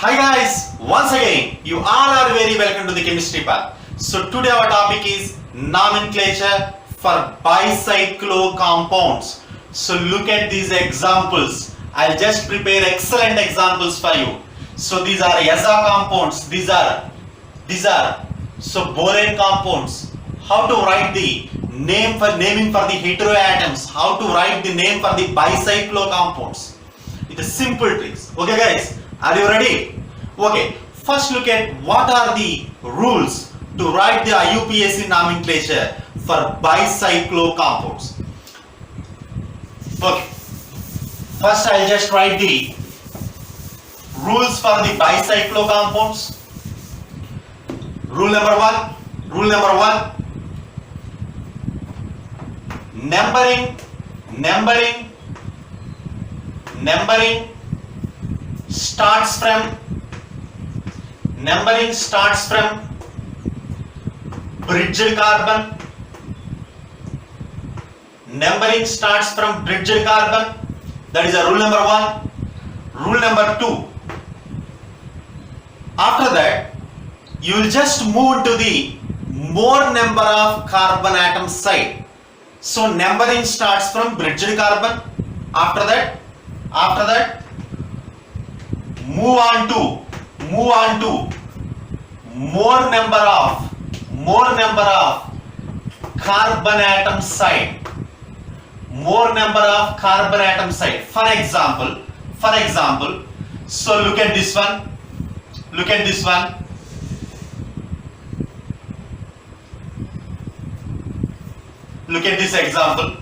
Hi guys, once again you all are very welcome to the chemistry part. So today our topic is nomenclature for bicyclo compounds. So look at these examples. I'll just prepare excellent examples for you. So these are Yaza compounds. These are so borane compounds. How to write the naming for the heteroatoms? How to write the name for the bicyclo compounds? It is simple tricks. Okay guys, are you ready? Okay, first look at what are the rules to write the IUPAC nomenclature for bicyclo compounds. Okay, first I'll just write the rules for the bicyclo compounds. Rule number one, numbering starts from bridged carbon. Numbering starts from bridged carbon. That is a rule number one. Rule number two. After that, you will just move to the more number of carbon atoms side. So numbering starts from bridged carbon. After that, move on to more number of carbon atom side. More number of carbon atom side. For example, so look at this one. Look at this one. Look at this example.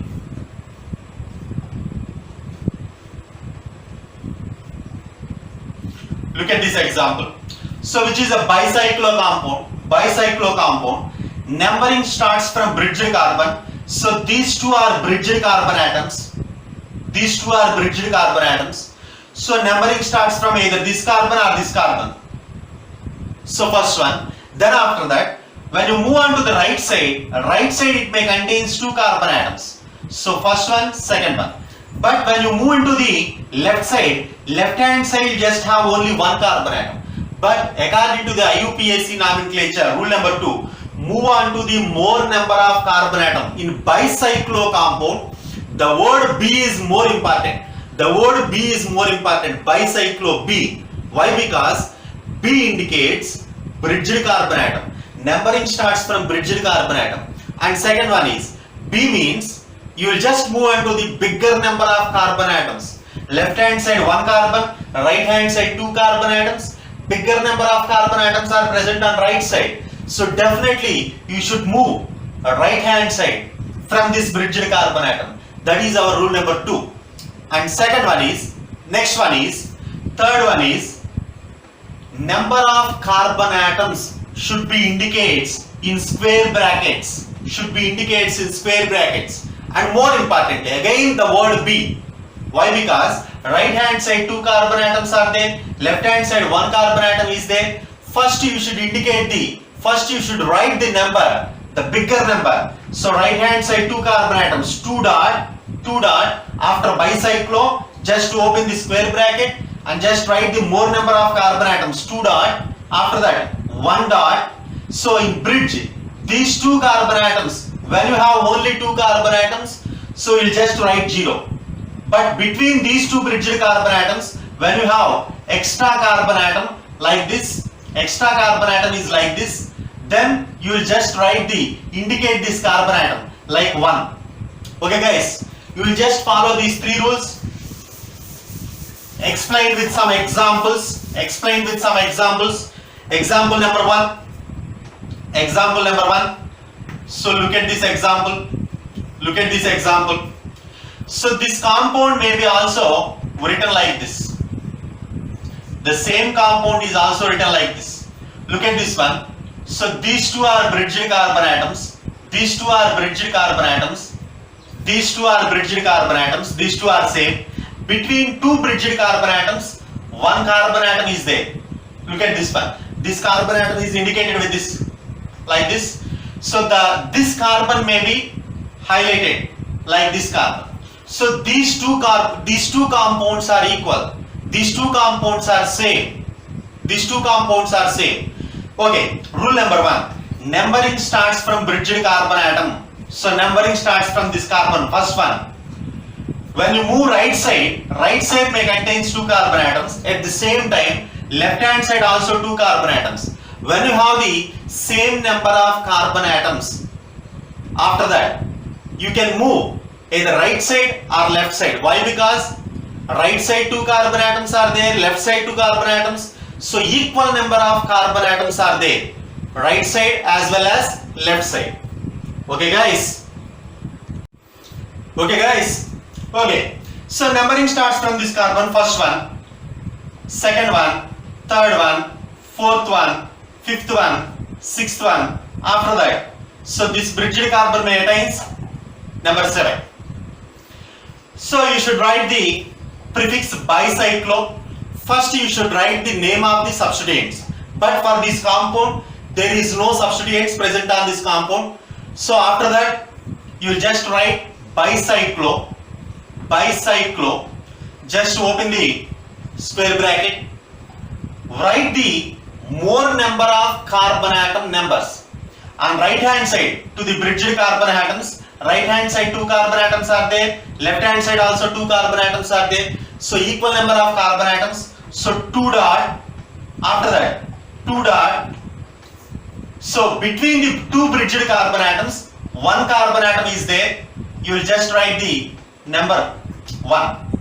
Look at this example. So which is a bicyclo compound. Numbering starts from bridged carbon. So these two are bridged carbon atoms. So numbering starts from either this carbon or this carbon. So first one. Then after that, when you move on to the right side it may contains two carbon atoms. So first one, second one. But when you move into the left hand side you just have only one carbon atom. But according to the IUPAC nomenclature, rule number 2, move on to the more number of carbon atom. In bicyclo compound, the word B is more important. Bicyclo B. Why? Because B indicates bridged carbon atom. Numbering starts from bridged carbon atom. And second one is B means you will just move on to the bigger number of carbon atoms. Left hand side one carbon, right hand side two carbon atoms. Bigger number of carbon atoms are present on right side. So definitely you should move right hand side from this bridged carbon atom. That is our rule number 2. And third one is number of carbon atoms should be indicates in square brackets. And more importantly, again the word B. Why? Because right hand side two carbon atoms are there, left hand side one carbon atom is there. First you should write the number, the bigger number. So right hand side two carbon atoms, 2 dot. After bicyclo, just to open the square bracket and just write the more number of carbon atoms, 2 dot. After that 1 dot. So in bridge, these two carbon atoms, when you have only two carbon atoms, so you just write 0. But between these two bridged carbon atoms, when you have extra carbon atom like this, extra carbon atom is like this, then you will just indicate this carbon atom like 1. Okay guys, you will just follow these 3 rules. Explain with some examples. Example number 1. So look at this example. So this compound may be also written like this. The same compound is also written like this. Look at this one. So these two are bridged carbon atoms. These two are same. Between two bridged carbon atoms, one carbon atom is there. Look at this one. This carbon atom is indicated with this, like this. So this carbon may be highlighted like this carbon. So these two compounds are equal. These two compounds are same. These two compounds are same. Okay, rule number 1. Numbering starts from bridged carbon atom. So numbering starts from this carbon, first one. When you move right side may contain 2 carbon atoms. At the same time, left hand side also 2 carbon atoms. When you have the same number of carbon atoms, after that, you can move either right side or left side. Why? Because right side 2 carbon atoms are there, left side 2 carbon atoms. So equal number of carbon atoms are there, right side as well as left side. Okay guys? Okay guys? Okay. So numbering starts from this carbon, first one, second one, third one, fourth one, fifth one, sixth one. After that, so this bridged carbon may attains number 7. So you should write the prefix bicyclo. First you should write the name of the substituents. But for this compound, there is no substituents present on this compound. So after that, you just write bicyclo. Bicyclo. Just open the square bracket. Write the more number of carbon atom numbers. On right hand side to the bridged carbon atoms, right hand side 2 carbon atoms are there, left hand side also 2 carbon atoms are there. So equal number of carbon atoms. So 2 dot, after that 2 dot. So between the 2 bridged carbon atoms, 1 carbon atom is there. You will just write the number 1.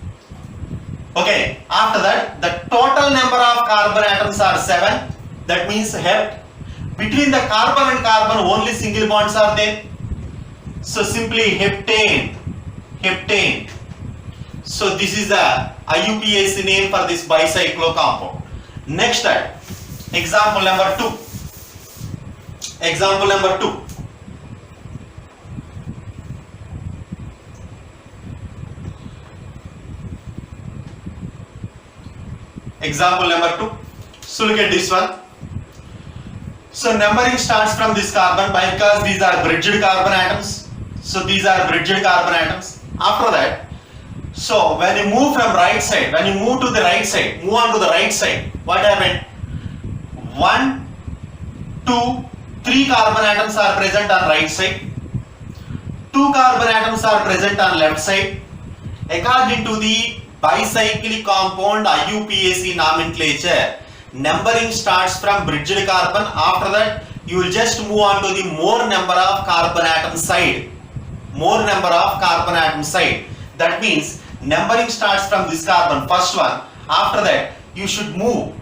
Okay, after that the total number of carbon atoms are 7. That means hept. Between the carbon and carbon only single bonds are there. So simply heptane. Heptane. So this is the IUPAC name for this bicyclo compound. Next example number 2. Example number 2. Example number 2. So look at this one. So numbering starts from this carbon because these are bridged carbon atoms. So these are bridged carbon atoms. After that, so when you move from right side, when you move to the right side, move on to the right side, what happened? 1, 2, 3 carbon atoms are present on right side. 2 carbon atoms are present on left side. According to the bicyclic compound IUPAC nomenclature, numbering starts from bridged carbon. After that, you will just move on to the more number of carbon atom side. More number of carbon atom side. That means numbering starts from this carbon, first one. After that, you should move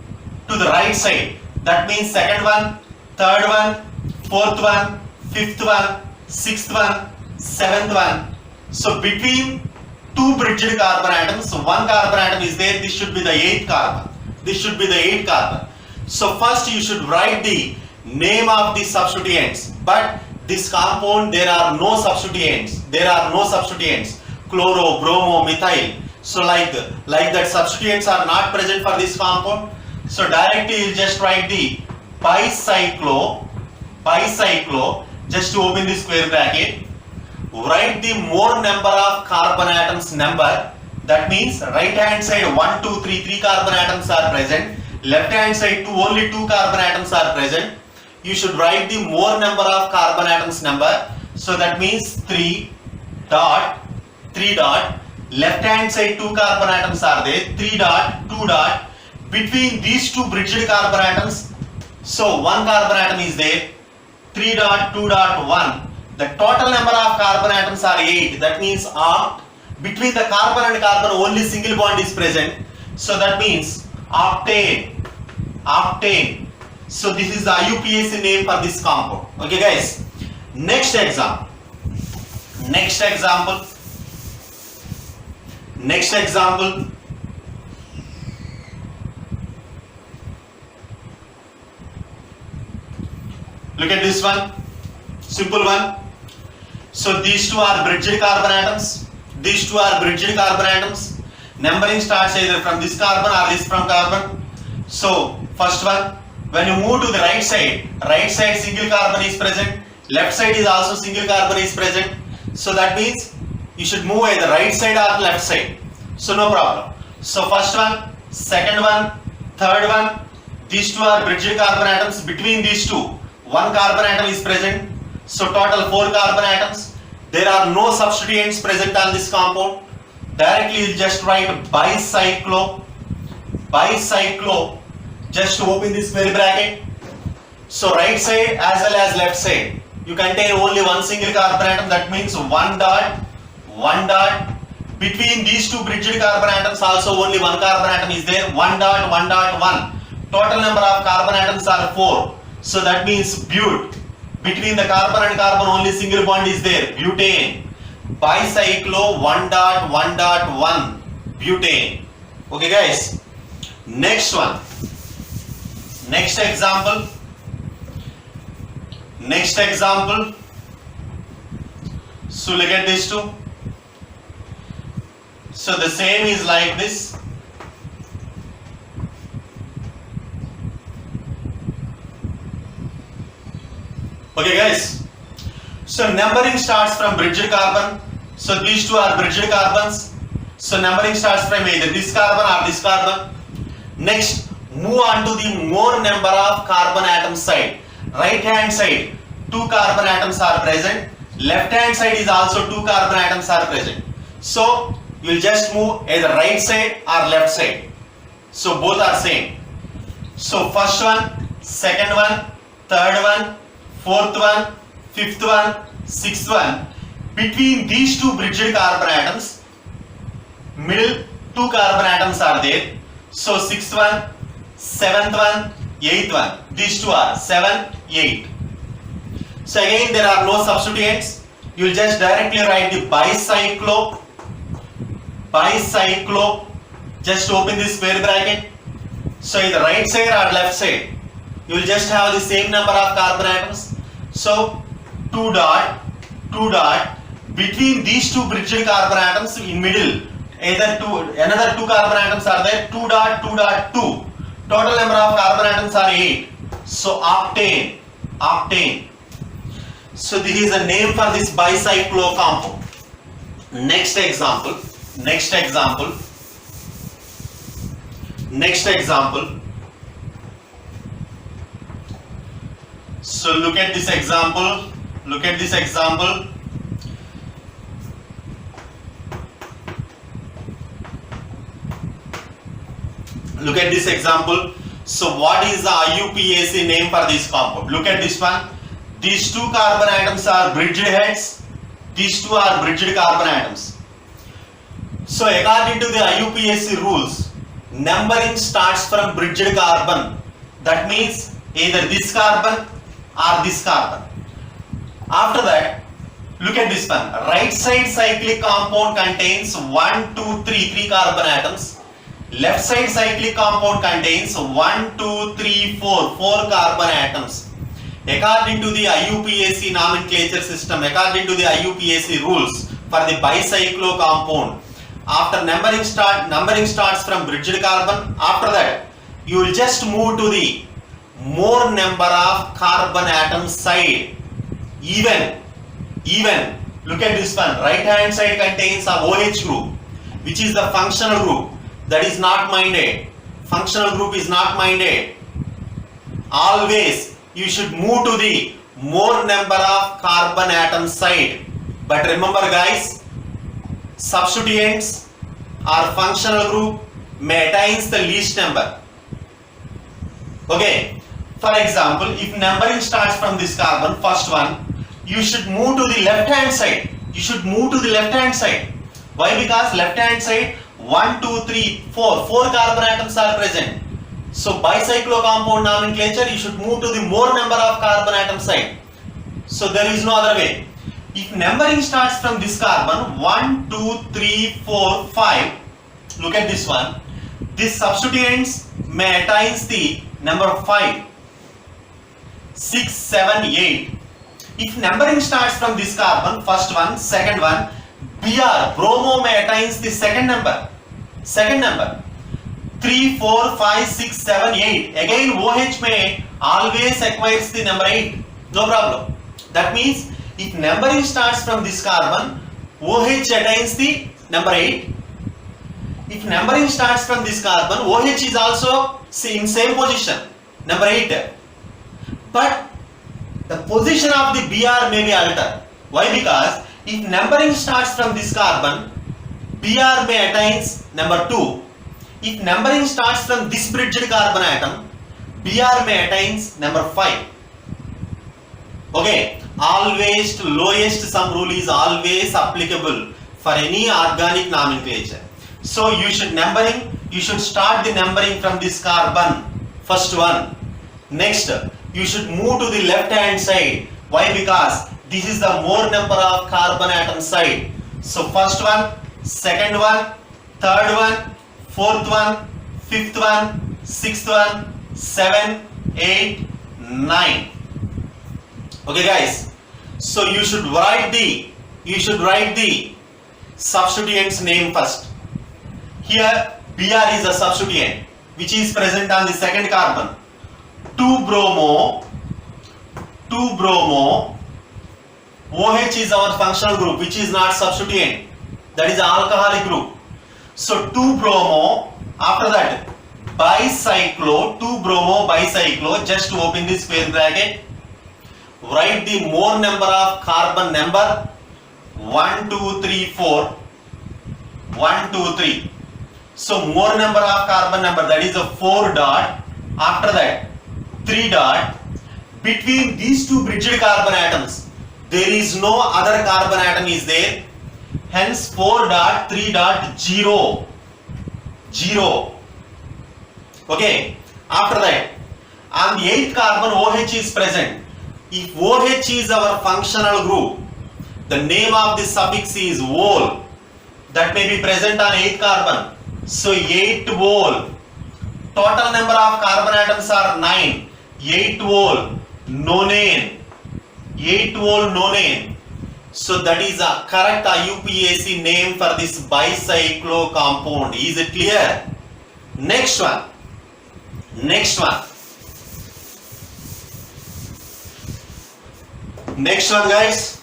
to the right side. That means second one, third one, fourth one, fifth one, sixth one, seventh one. So between 2 bridged carbon atoms, 1 carbon atom is there. This should be the 8th carbon. This should be the 8th carbon. So first you should write the name of the substituents. But this compound, there are no substituents. There are no substituents. Chloro, bromo, methyl. So like that substituents are not present for this compound. So directly you just write the bicyclo. Bicyclo. Just to open the square bracket. Write the more number of carbon atoms number. That means right hand side 1, 2, 3, 3 carbon atoms are present. Left hand side only 2 carbon atoms are present. You should write the more number of carbon atoms number. So that means 3 dot, 3 dot. Left hand side 2 carbon atoms are there. 3 dot, 2 dot. Between these 2 bridged carbon atoms, so 1 carbon atom is there. 3 dot, 2 dot, 1. The total number of carbon atoms are 8. That means oct. Between the carbon and carbon only single bond is present. So that means octane. Octane. So this is the IUPAC name for this compound. Okay guys. Next example. Next example. Next example. Look at this one. Simple one. So these 2 are bridged carbon atoms. These 2 are bridged carbon atoms. Numbering starts either from this carbon or this from carbon. So first one, when you move to the right side single carbon is present. Left side is also single carbon is present. So that means you should move either right side or left side. So no problem. So first one, second one, third one, These two are bridged carbon atoms. Between these two, one carbon atom is present. So total 4 carbon atoms. There are no substituents present on this compound. Directly you just write bicyclo. Bicyclo. Just open this square bracket. So right side as well as left side, you contain only one single carbon atom. That means 1 dot, 1 dot. Between these two bridged carbon atoms also only one carbon atom is there. 1 dot, 1 dot, 1. Total number of carbon atoms are 4. So that means but. Between the carbon and carbon only single bond is there. Butane. Bicyclo 1 dot 1 dot 1. Butane. Okay guys. Next one. Next example. Next example. So look at these two. So the same is like this. Okay guys, so numbering starts from bridged carbon. So these two are bridged carbons. So numbering starts from either this carbon or this carbon. Next, move on to the more number of carbon atom side. Right hand side, 2 carbon atoms are present. Left hand side is also 2 carbon atoms are present. So you will just move either right side or left side. So both are same. So first one, second one, third one, fourth one, fifth one, sixth one. Between these two bridged carbon atoms, middle 2 carbon atoms are there. So sixth one, seventh one, eighth one. These two are 7, 8. So again there are no substituents. You will just directly write the bicyclo. Bicyclo. Just open this square bracket. So either right side or left side, you will just have the same number of carbon atoms. So 2 dot, 2 dot. Between these two bridged carbon atoms in middle, another 2 carbon atoms are there. 2 dot, 2 dot, 2. Total number of carbon atoms are 8. So octane, octane. So this is a name for this bicyclo compound. Next example. Next example. Next example. So look at this example. Look at this example. Look at this example. So what is the IUPAC name for this compound? Look at this one. These 2 carbon atoms are bridged heads. These 2 are bridged carbon atoms. So according to the IUPAC rules, numbering starts from bridged carbon. That means either this carbon or this carbon. After that, look at this one. Right side cyclic compound contains 1, 2, 3 carbon atoms. Left side cyclic compound contains 1, 2, 3, 4 carbon atoms. According to the IUPAC nomenclature system, according to the IUPAC rules for the bicyclo compound, after numbering starts from bridged carbon. After that, you will just move to the more number of carbon atom side. Even. Look at this one. Right hand side contains a OH group, which is the functional group. That is not minded. Functional group is not minded. Always you should move to the more number of carbon atom side. But remember guys, substituents or functional group may attain the least number. Okay. For example, if numbering starts from this carbon, first one, you should move to the left hand side. You should move to the left hand side. Why? Because left hand side 1, 2, 3, 4 carbon atoms are present. So bicyclo compound nomenclature, you should move to the more number of carbon atom side. So there is no other way. If numbering starts from this carbon 1, 2, 3, 4, 5, look at this one. These substituents may attain the number 5, 6, 7, 8. If numbering starts from this carbon, first one, second one, Br, bromo may attain the second number. 3, 4, 5, 6, 7, 8. Again OH may always acquires the number 8. No problem. That means if numbering starts from this carbon, OH attains the number 8. If numbering starts from this carbon, OH is also in same position. number 8. But the position of the Br may be altered. Why? Because if numbering starts from this carbon, Br may attains number 2. If numbering starts from this bridged carbon atom, Br may attains number 5. Okay, always to lowest sum rule is always applicable for any organic nomenclature. So you should start the numbering from this carbon, first one. Next, you should move to the left hand side. Why? Because this is the more number of carbon atom side. So first one, second one, third one, fourth one, fifth one, sixth one, 7, 8, 9. Okay guys, so you should write the substituent's name first. Here Br is a substituent which is present on the second carbon. 2-bromo, OH is our functional group which is not substituent, that is alcoholic group. So 2-bromo, after that bicyclo, 2-bromo bicyclo, just open the square bracket. Write the more number of carbon number 1, 2, 3, 4. 1, 2, 3. So more number of carbon number, that is a 4 dot. After that 3 dot. Between these two bridged carbon atoms, there is no other carbon atom is there. Hence 4 dot 3 dot 0. 0. Okay. After that, on the 8th carbon OH is present. If OH is our functional group, the name of the suffix is -ol. That may be present on 8th carbon. So 8-ol. Total number of carbon atoms are 9. 8-ol nonane. 8-ol nonane. So that is a correct IUPAC name for this bicyclo compound. Is it clear? Next one. Next one. Next one guys.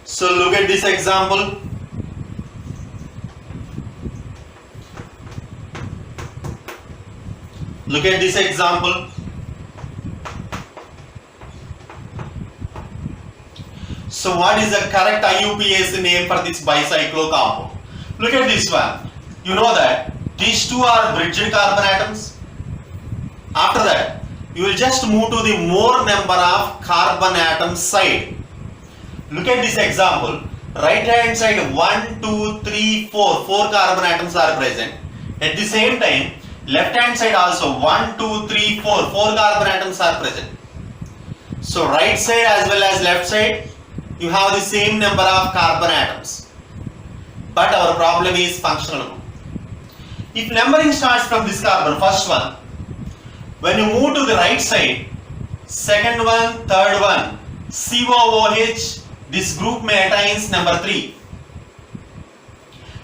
So look at this example. Look at this example. So what is the correct IUPAC name for this bicyclo compound? Look at this one. You know that these two are bridged carbon atoms. After that, you will just move to the more number of carbon atoms side. Look at this example. Right hand side 1, 2, 3, 4. 4 carbon atoms are present. At the same time, left hand side also 1, 2, 3, 4. 4 carbon atoms are present. So right side as well as left side, you have the same number of carbon atoms. But our problem is functional group. If numbering starts from this carbon, first one, when you move to the right side, second one, third one, COOH, this group may attains number 3.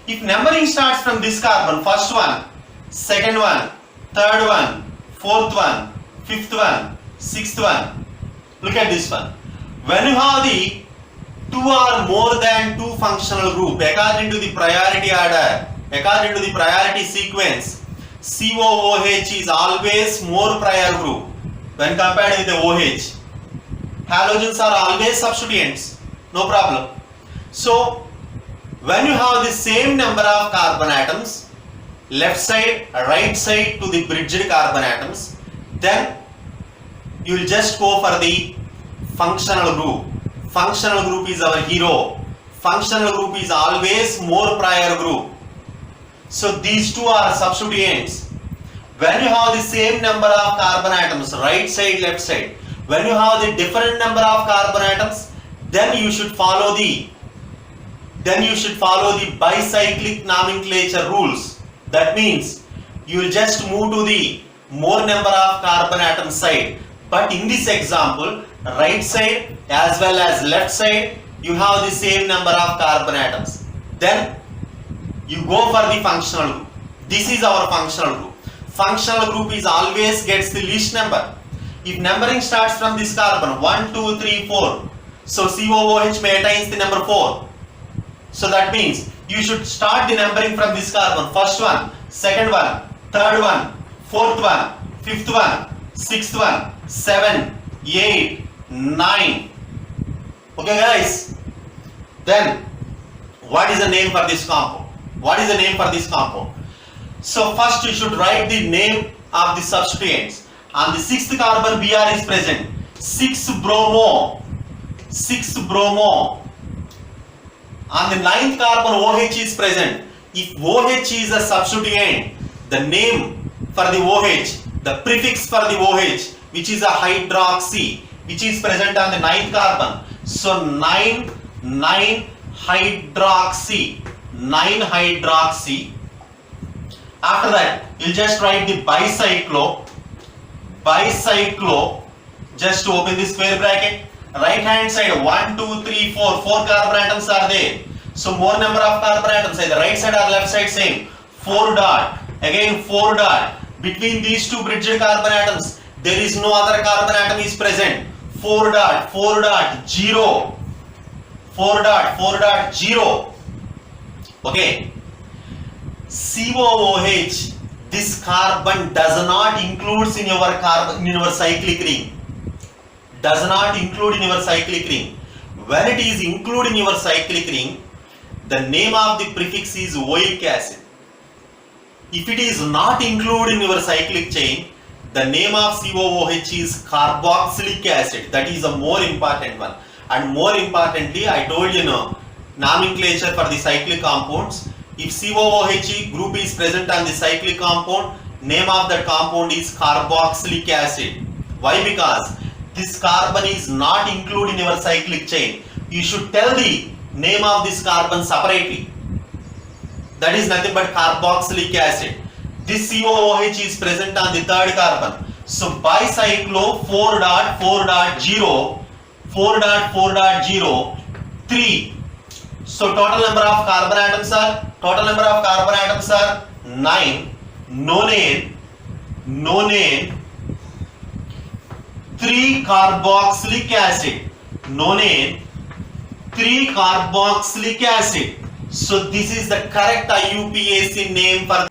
If numbering starts from this carbon, first one, second one, third one, fourth one, fifth one, sixth one, look at this one. When you have the 2 or more than 2 functional group, according to the priority order, according to the priority sequence, COOH is always more prior group when compared with the OH. Halogens are always substituents, no problem. So when you have the same number of carbon atoms, left side, right side to the bridged carbon atoms, then you will just go for the functional group. Functional group is our hero. Functional group is always more prior group. So these two are substituents. When you have the same number of carbon atoms, right side, left side, when you have the different number of carbon atoms, then you should follow the bicyclic nomenclature rules. That means you will just move to the more number of carbon atom side. But in this example, right side as well as left side, you have the same number of carbon atoms. Then you go for the functional group. This is our functional group. Functional group is always gets the least number. If numbering starts from this carbon 1, 2, 3, 4, so COOH may attains the number 4. So that means you should start the numbering from this carbon. First one, second one, third one, fourth one, fifth one, sixth one, 7, 8, 9. Okay guys, then what is the name for this compound? What is the name for this compound? So first you should write the name of the substituents. On the 6th carbon Br is present, 6-bromo. On the 9th carbon OH is present. If OH is a substituent, the name for the OH, the prefix for the OH, which is a hydroxy, which is present on the 9th carbon. So 9-hydroxy. After that, you'll just write the bicyclo. Just to open the square bracket. Right hand side 1, 2, 3, 4. 4 carbon atoms are there. So more number of carbon atoms. Either right side or left side same. 4 dot. Again 4 dot. Between these two bridged carbon atoms, there is no other carbon atom is present. 4 dot, 0. 4 dot, 0. Okay. COOH, this carbon does not include in your cyclic ring. Does not include in your cyclic ring. When it is included in your cyclic ring, the name of the prefix is oic acid. If it is not included in your cyclic chain, the name of COOH is carboxylic acid. That is a more important one. And more importantly, I told you nomenclature for the cyclic compounds. If COOH group is present on the cyclic compound, name of that compound is carboxylic acid. Why? Because this carbon is not included in your cyclic chain. You should tell the name of this carbon separately. That is nothing but carboxylic acid. This COOH is present on the 3rd carbon. So bicyclo 4.4.0, 3. So total number of carbon atoms are 9. Nonane 3 carboxylic acid. Nonane 3 carboxylic acid. So this is the correct IUPAC name for.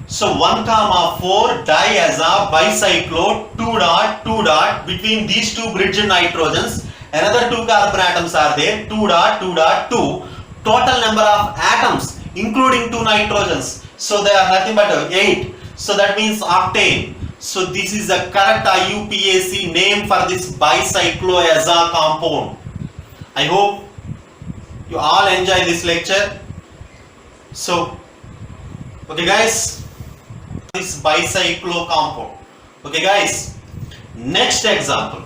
So 1,4 diaza bicyclo 2.2. Between these two bridged nitrogens, another 2 carbon atoms are there. 2.2.2. Total number of atoms including 2 nitrogens. So they are nothing but 8. So that means octane. So this is the correct IUPAC name for this bicycloaza compound. I hope you all enjoy this lecture. So, okay guys, this bicyclo compound. Okay guys, next example.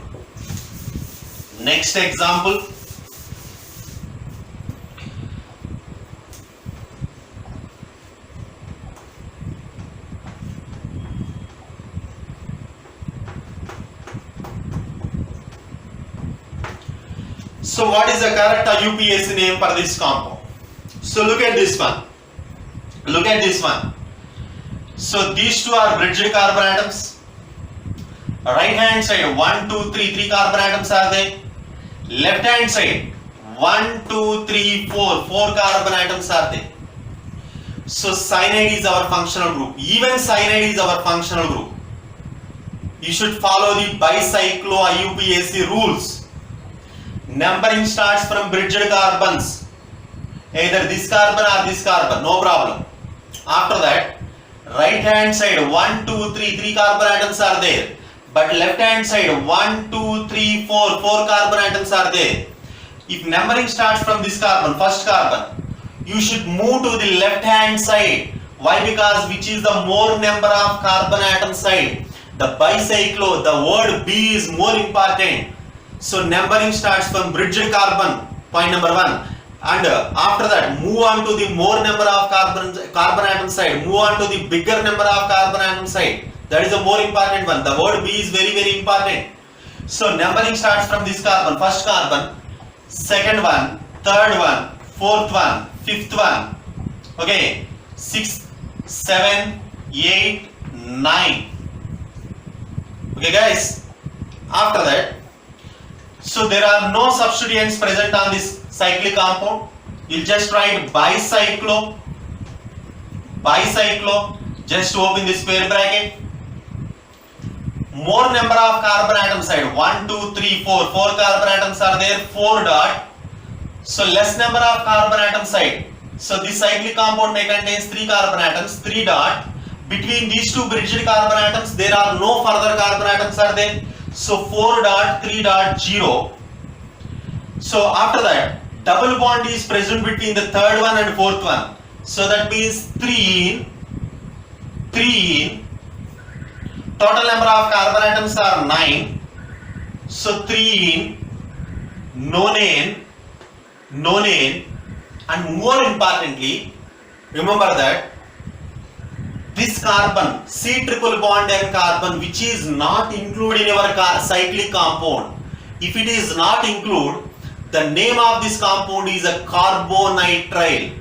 So what is the correct IUPAC name for this compound? So look at this one. So these two are bridged carbon atoms. Right hand side 1, 2, 3, 3 carbon atoms are there. Left hand side 1, 2, 3, 4 carbon atoms are there. So cyanide is our functional group. Even cyanide is our functional group. You should follow the bicyclo IUPAC rules. Numbering starts from bridged carbons. Either this carbon or this carbon, no problem. After that, right hand side 1, 2, 3, 3 carbon atoms are there. But left hand side 1, 2, 3, 4 carbon atoms are there. If numbering starts from this carbon, first carbon, you should move to the left hand side. Why? Because which is the more number of carbon atom side? The bicyclo, the word B is more important. So numbering starts from bridged carbon, point number 1. And after that, move on to the more number of carbon atom side. Move on to the bigger number of carbon atom side. That is a more important one. The word B is very, very important. So numbering starts from this carbon, first carbon, second one, third one, fourth one, fifth one. Okay, 6, 7, 8, 9. Okay guys, after that, so there are no substituents present on this cyclic compound. You'll just write bicyclo. Just open the square bracket. More number of carbon atoms side, 1, 2, 3, 4. 4 carbon atoms are there, 4 dot. So less number of carbon atom side. So this cyclic compound may contains 3 carbon atoms, 3 dot. Between these two bridged carbon atoms, there are no further carbon atoms are there. So 4 dot, 3 dot, 0. So after that, double bond is present between the third one and fourth one. So that means 3 in. Total number of carbon atoms are 9. So 3 in, nonane, and more importantly, remember that this carbon, C triple bond N carbon, which is not included in our cyclic compound, if it is not included, the name of this compound is a carbonitrile.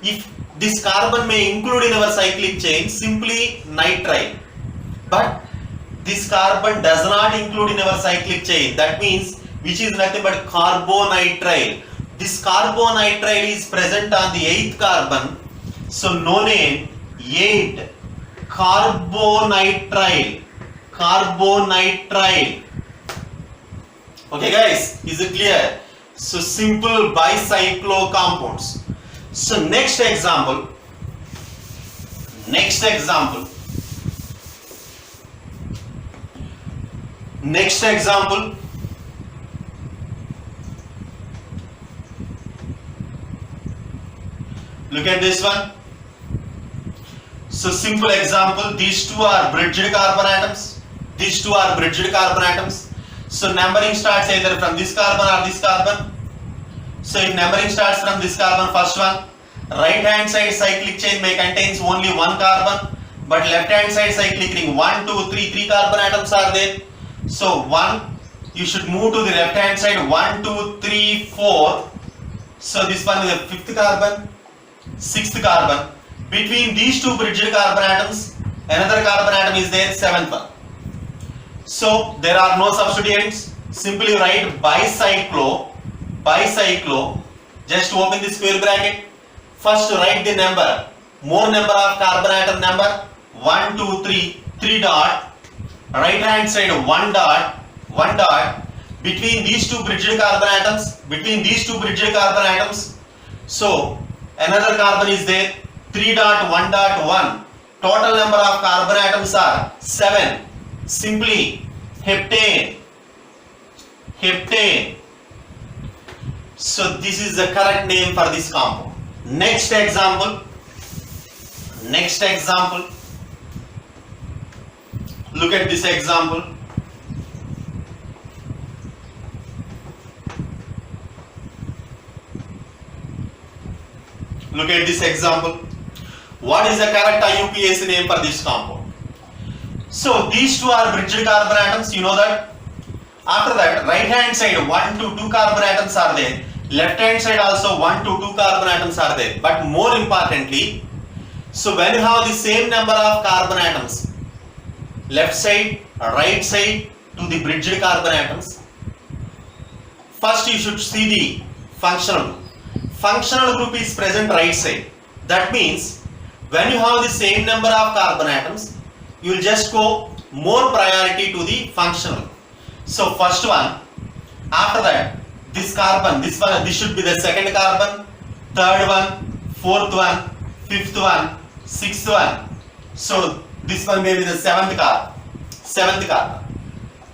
If this carbon may include in our cyclic chain, simply nitrile. But this carbon does not include in our cyclic chain. That means which is nothing but carbonitrile. This carbonitrile is present on the 8th carbon. So nonane 8 carbonitrile. Okay guys, is it clear? So simple bicyclo compounds. So next example. Look at this one. So simple example, these two are bridged carbon atoms. So numbering starts either from this carbon or this carbon. So if numbering starts from this carbon, first one, right hand side cyclic chain may contains only one carbon, but left hand side cyclic ring 1, 2, 3, 3 carbon atoms are there. So 1, you should move to the left hand side, 1, 2, 3, 4. So this one is the 5th carbon, 6th carbon. Between these two bridged carbon atoms, another carbon atom is there, 7th one. So there are no substituents. Simply write bicyclo. Just open the square bracket. First write the number. More number of carbon atom number. 1, 2, 3. 3 dot. Right hand side 1 dot. Between these two bridged carbon atoms. So another carbon is there. 3 dot 1 dot 1. Total number of carbon atoms are 7. Simply heptane. So this is the correct name for this compound. Next example. Look at this example. What is the correct IUPAC name for this compound? So these two are bridged carbon atoms, you know that. After that, right hand side 1 to 2 carbon atoms are there. Left hand side also 1 to 2 carbon atoms are there. But more importantly, so when you have the same number of carbon atoms, left side, right side to the bridged carbon atoms, first you should see the functional group. Functional group is present right side. That means when you have the same number of carbon atoms, you will just go more priority to the functional. So first one, after that, this carbon, this should be the second carbon, third one, fourth one, fifth one, sixth one. So this one may be the seventh carbon.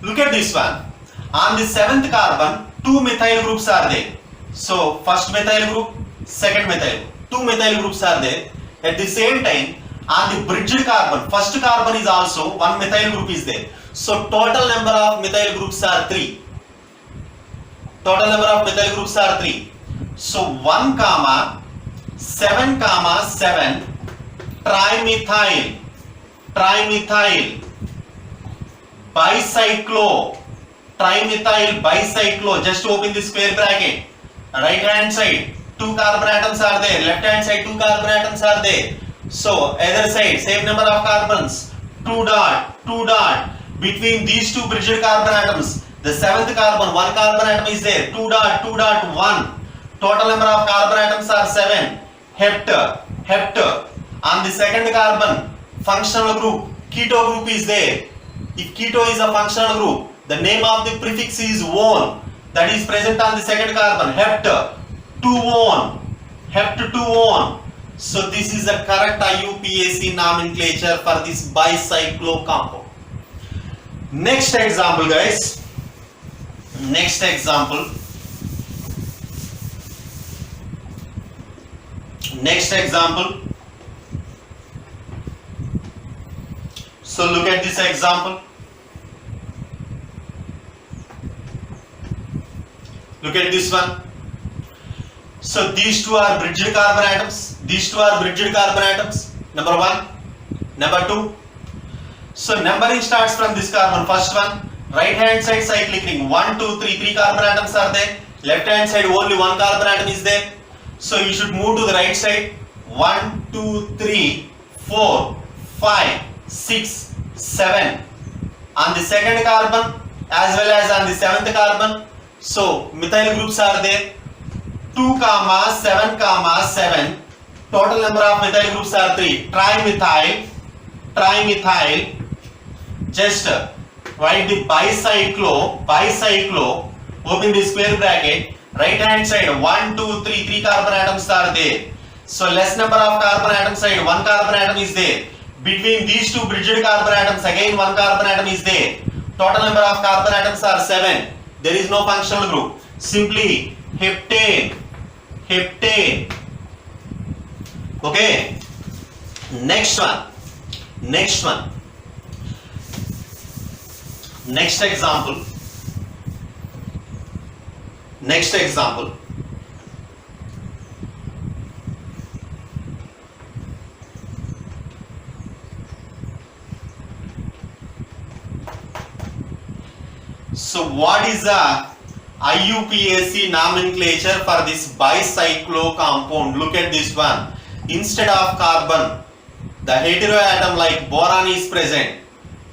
Look at this one. On the seventh carbon, 2 methyl groups are there. So first methyl group, second methyl group. 2 methyl groups are there. At the same time, on the bridged carbon, first carbon is also 1 methyl group is there. So total number of methyl groups are 3. So 1 comma 7 trimethyl bicyclo. Just open the square bracket. Right hand side 2 carbon atoms are there, left hand side 2 carbon atoms are there. So either side same number of carbons, 2 dot. Between these two bridged carbon atoms, the seventh carbon, 1 carbon atom is there, 2 dot 1. Total number of carbon atoms are 7. Hepta. On the second carbon, functional group, keto group is there. If keto is a functional group, the name of the prefix is one, that is present on the second carbon, hept 2-one, hept 2-one. So this is the correct IUPAC nomenclature for this bicyclo compound. Next example, guys. Next example. Next example. So look at this example. Look at this one. So these two are bridged carbon atoms. These two are bridged carbon atoms. Number one. Number two. So numbering starts from this carbon. First one. Right hand side cyclic ring. 1, 2, 3. 3 carbon atoms are there. Left hand side only one carbon atom is there. So you should move to the right side. 1, 2, 3, 4, 5, 6, 7. On the second carbon as well as on the seventh carbon. So methyl groups are there. 2, 7, 7. Total number of methyl groups are 3. Trimethyl. Just write the bicyclo. Open the square bracket. Right hand side 1, 2, 3. 3 carbon atoms are there. So less number of carbon atom side. 1 carbon atom is there. Between these two bridged carbon atoms again 1 carbon atom is there. Total number of carbon atoms are 7. There is no functional group. Simply heptane. Okay. Next one. Next example. So what is the IUPAC nomenclature for this bicyclo compound? Look at this one. Instead of carbon, the heteroatom like boron is present.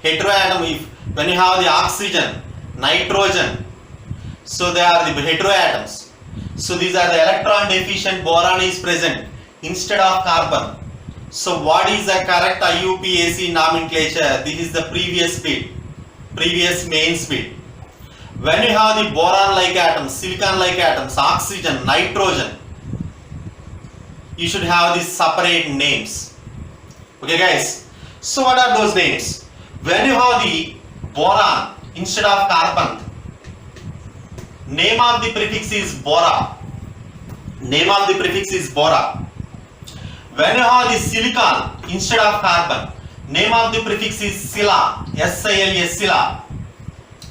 Heteroatom, when you have the oxygen, nitrogen, so they are the heteroatoms. So these are the electron deficient, boron is present instead of carbon. So what is the correct IUPAC nomenclature? This is the previous main bit. When you have the boron like atoms, silicon like atoms, oxygen, nitrogen, you should have these separate names. Okay guys, so what are those names? When you have the boron instead of carbon, name of the prefix is bora. When you have the silicon instead of carbon, name of the prefix is sila. Sila.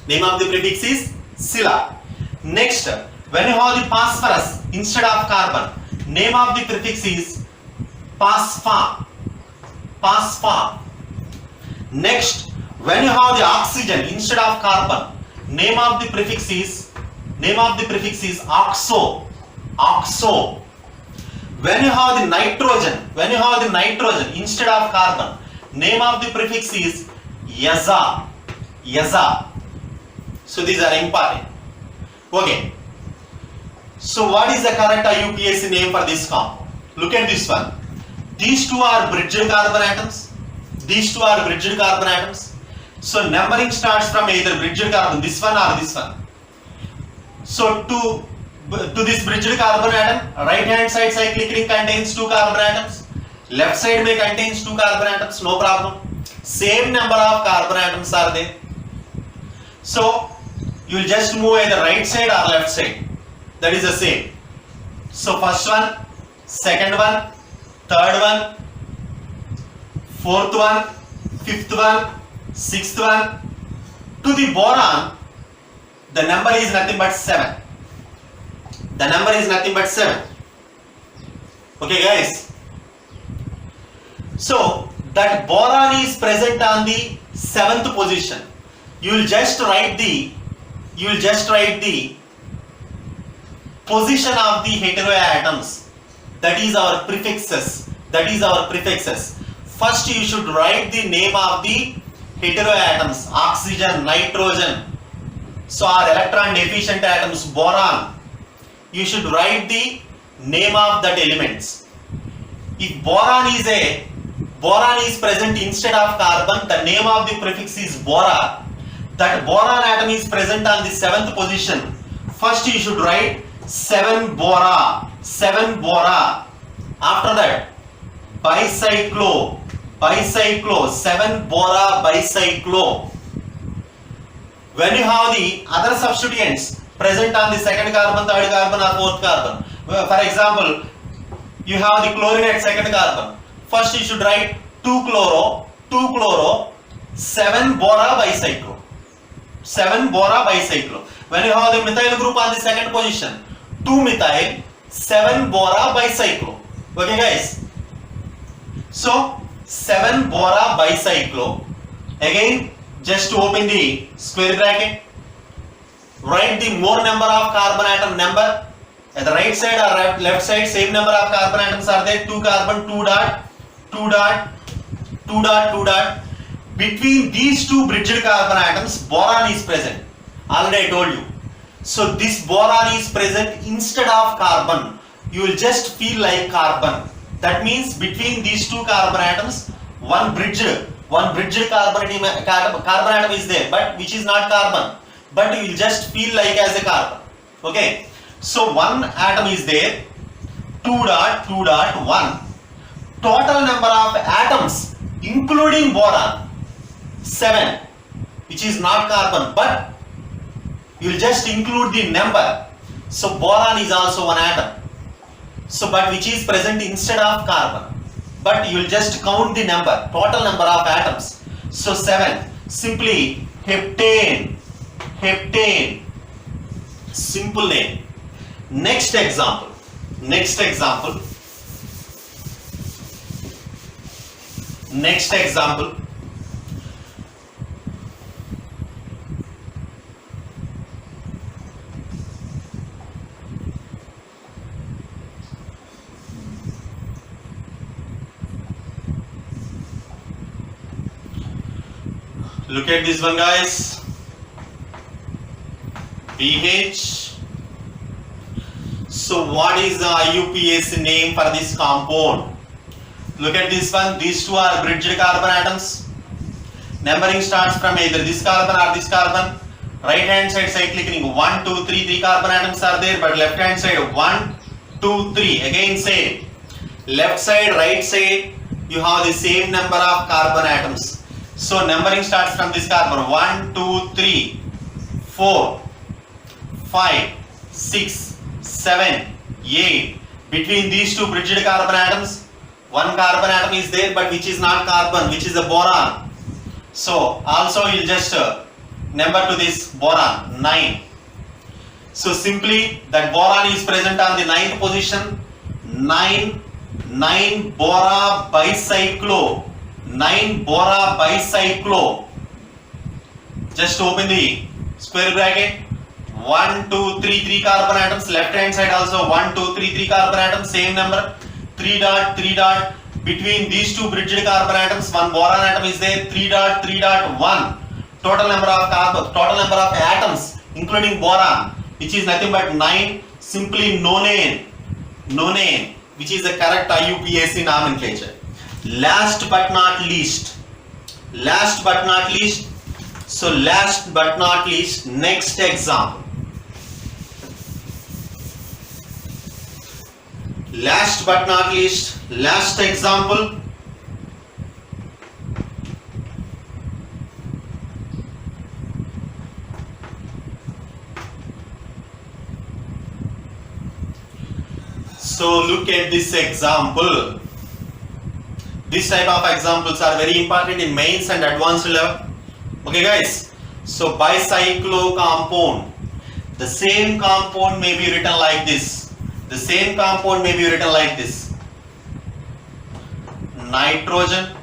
Name of the prefix is sila. Next, when you have the phosphorus instead of carbon, name of the prefix is phosphor. Next, when you have the oxygen instead of carbon, name of the prefix is oxo. When you have the nitrogen instead of carbon, name of the prefix is yaza. So these are important. Okay. So what is the correct IUPAC name for this compound? Look at this one. These two are bridged carbon atoms. So numbering starts from either bridged carbon, this one or this one. So to this bridged carbon atom, right hand side cyclic ring contains 2 carbon atoms. Left side may contains 2 carbon atoms, no problem. Same number of carbon atoms are there. So you will just move either right side or left side. That is the same. So first one, second one, third one, fourth one, fifth one, sixth one. To the boron, the number is nothing but 7. Okay guys. So that boron is present on the 7th position. You will just write the position of the heteroatoms. That is our prefixes. First you should write the name of the heteroatoms, oxygen, nitrogen. So our electron deficient atoms, boron. You should write the name of that elements. If boron is present instead of carbon, the name of the prefix is bora. That boron atom is present on the 7th position. First you should write 7 bora. After that, bicyclo, 7 bora bicyclo. When you have the other substituents present on the 2nd carbon, 3rd carbon or 4th carbon, for example, you have the chlorine at 2nd carbon. First you should write 2 chloro, 7 bora bicyclo. 7 bora bicyclo. When you have the methyl group on the 2nd position, 2 methyl, 7 bora bicyclo. Okay guys? So 7 bora bicyclo. Again, just to open the square bracket, write the more number of carbon atom number. At the right side or left side, same number of carbon atoms are there. 2 carbon, 2 dot. Between these two bridged carbon atoms, boron is present. Already I told you. So this boron is present instead of carbon. You will just feel like carbon. That means between these two carbon atoms, one bridged carbon atom is there, but which is not carbon. But you will just feel like as a carbon. Okay. So one atom is there. 2.1. Total number of atoms including boron 7, which is not carbon, but you will just include the number. So boron is also one atom, so but which is present instead of carbon, but you will just count the number, total number of atoms. So 7. Simply heptane, simple name. Next example. Look at this one, guys. BH. So what is the IUPAC name for this compound? Look at this one. These two are bridged carbon atoms. Numbering starts from either this carbon or this carbon. Right hand side cyclic 1, 2, 3. 3 carbon atoms are there, but left hand side 1, 2, 3. Again same. Left side, right side, you have the same number of carbon atoms. So numbering starts from this carbon. 1, 2, 3, 4, 5, 6, 7, 8. Between these two bridged carbon atoms, one carbon atom is there, but which is not carbon, which is a boron. So also you will just number to this boron 9. So simply that boron is present on the 9th position. 9 bora bicyclo. 9 bora bicyclo. Just open the square bracket. 1, 2, 3, 3 carbon atoms. Left hand side also 1, 2, 3, 3 carbon atoms. Same number. 3 dot. Between these two bridged carbon atoms, one boron atom is there. 3 dot. 1. Total number of atoms, including boron, which is nothing but 9. Simply nonane, which is the correct IUPAC nomenclature. Last but not least, next example. Last example. So look at this example. This type of examples are very important in mains and advanced level. Okay guys, so bicyclo compound, the same compound may be written like this. Nitrogen,